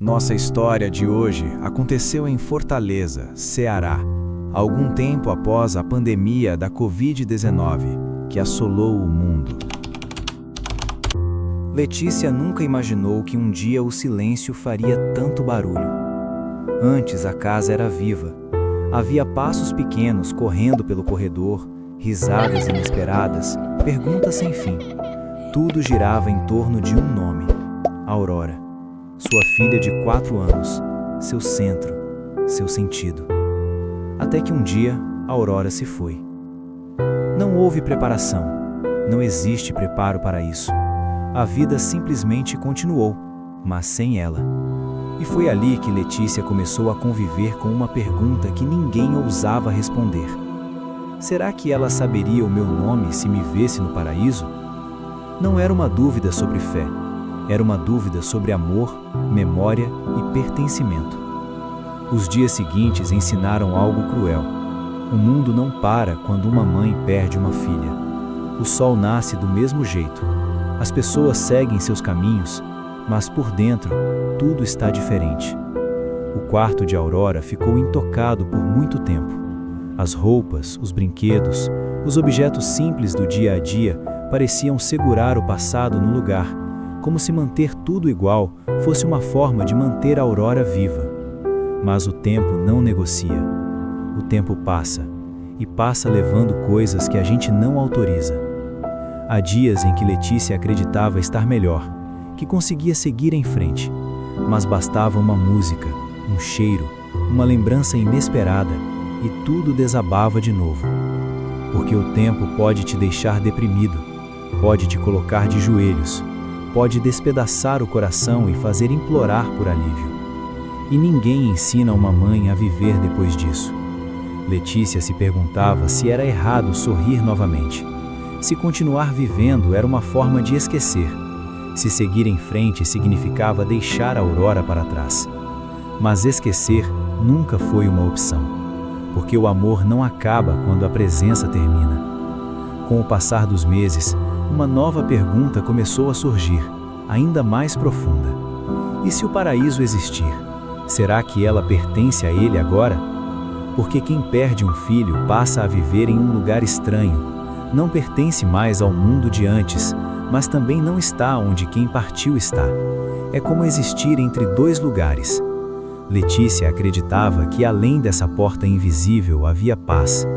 Nossa história de hoje aconteceu em Fortaleza, Ceará, algum tempo após a pandemia da Covid-19, que assolou o mundo. Letícia nunca imaginou que um dia o silêncio faria tanto barulho. Antes a casa era viva. Havia passos pequenos correndo pelo corredor, risadas inesperadas, perguntas sem fim. Tudo girava em torno de um nome: Aurora. Sua filha de 4 anos, seu centro, seu sentido. Até que um dia, Aurora se foi. Não houve preparação, não existe preparo para isso. A vida simplesmente continuou, mas sem ela. E foi ali que Letícia começou a conviver com uma pergunta que ninguém ousava responder. Será que ela saberia o meu nome se me visse no paraíso? Não era uma dúvida sobre fé. Era uma dúvida sobre amor, memória e pertencimento. Os dias seguintes ensinaram algo cruel. O mundo não para quando uma mãe perde uma filha. O sol nasce do mesmo jeito. As pessoas seguem seus caminhos, mas por dentro, tudo está diferente. O quarto de Aurora ficou intocado por muito tempo. As roupas, os brinquedos, os objetos simples do dia a dia pareciam segurar o passado no lugar, como se manter tudo igual fosse uma forma de manter a Aurora viva. Mas o tempo não negocia. O tempo passa, e passa levando coisas que a gente não autoriza. Há dias em que Letícia acreditava estar melhor, que conseguia seguir em frente, mas bastava uma música, um cheiro, uma lembrança inesperada, e tudo desabava de novo. Porque o tempo pode te deixar deprimido, pode te colocar de joelhos, pode despedaçar o coração e fazer implorar por alívio. E ninguém ensina uma mãe a viver depois disso. Letícia se perguntava se era errado sorrir novamente, se continuar vivendo era uma forma de esquecer, se seguir em frente significava deixar a Aurora para trás. Mas esquecer nunca foi uma opção, porque o amor não acaba quando a presença termina. Com o passar dos meses, uma nova pergunta começou a surgir, ainda mais profunda. E se o paraíso existir, será que ela pertence a ele agora? Porque quem perde um filho passa a viver em um lugar estranho, não pertence mais ao mundo de antes, mas também não está onde quem partiu está. É como existir entre 2 lugares. Letícia acreditava que além dessa porta invisível havia paz,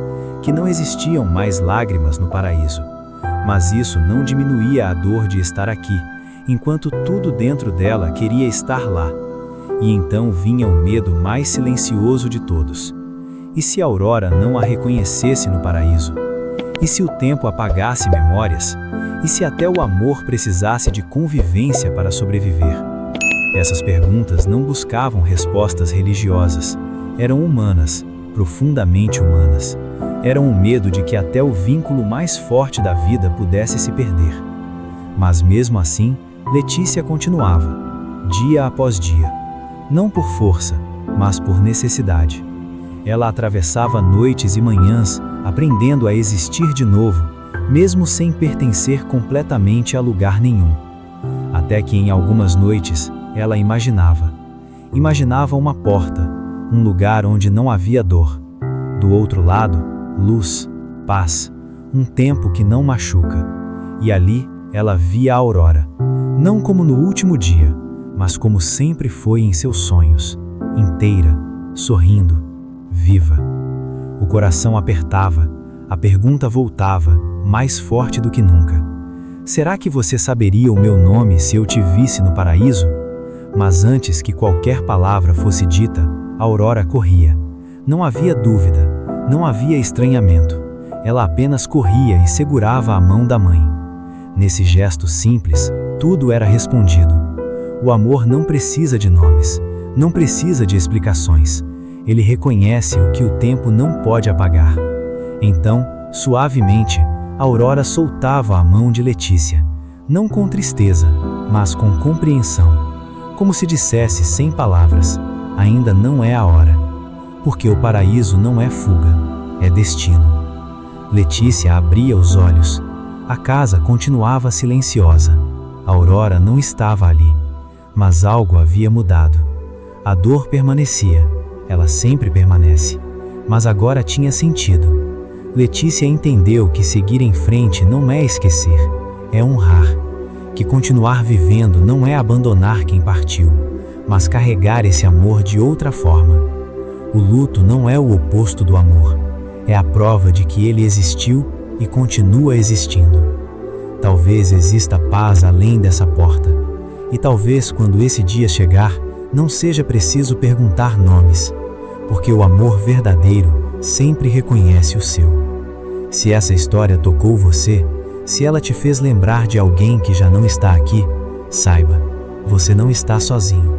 que não existiam mais lágrimas no paraíso. Mas isso não diminuía a dor de estar aqui, enquanto tudo dentro dela queria estar lá. E então vinha o medo mais silencioso de todos. E se Aurora não a reconhecesse no paraíso? E se o tempo apagasse memórias? E se até o amor precisasse de convivência para sobreviver? Essas perguntas não buscavam respostas religiosas. Eram humanas, profundamente humanas. Eram o medo de que até o vínculo mais forte da vida pudesse se perder. Mas mesmo assim, Letícia continuava, dia após dia, não por força, mas por necessidade. Ela atravessava noites e manhãs, aprendendo a existir de novo, mesmo sem pertencer completamente a lugar nenhum. Até que em algumas noites, ela imaginava uma porta, um lugar onde não havia dor. Do outro lado, luz, paz, um tempo que não machuca. E ali ela via a Aurora, não como no último dia, mas como sempre foi em seus sonhos, inteira, sorrindo, viva. O coração apertava, a pergunta voltava, mais forte do que nunca. Será que você saberia o meu nome se eu te visse no paraíso? Mas antes que qualquer palavra fosse dita, a Aurora corria. Não havia dúvida, não havia estranhamento. Ela apenas corria e segurava a mão da mãe. Nesse gesto simples, tudo era respondido. O amor não precisa de nomes, não precisa de explicações. Ele reconhece o que o tempo não pode apagar. Então, suavemente, a Aurora soltava a mão de Letícia, não com tristeza, mas com compreensão, como se dissesse sem palavras: ainda não é a hora. Porque o paraíso não é fuga, é destino. Letícia abria os olhos. A casa continuava silenciosa. A Aurora não estava ali, mas algo havia mudado. A dor permanecia, ela sempre permanece, mas agora tinha sentido. Letícia entendeu que seguir em frente não é esquecer, é honrar. Que continuar vivendo não é abandonar quem partiu, mas carregar esse amor de outra forma. O luto não é o oposto do amor, é a prova de que ele existiu e continua existindo. Talvez exista paz além dessa porta, e talvez quando esse dia chegar, não seja preciso perguntar nomes, porque o amor verdadeiro sempre reconhece o seu. Se essa história tocou você, se ela te fez lembrar de alguém que já não está aqui, saiba, você não está sozinho.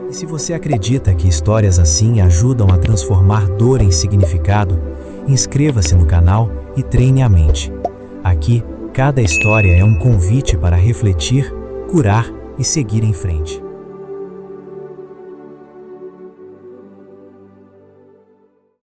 E se você acredita que histórias assim ajudam a transformar dor em significado, inscreva-se no canal e treine a mente. Aqui, cada história é um convite para refletir, curar e seguir em frente.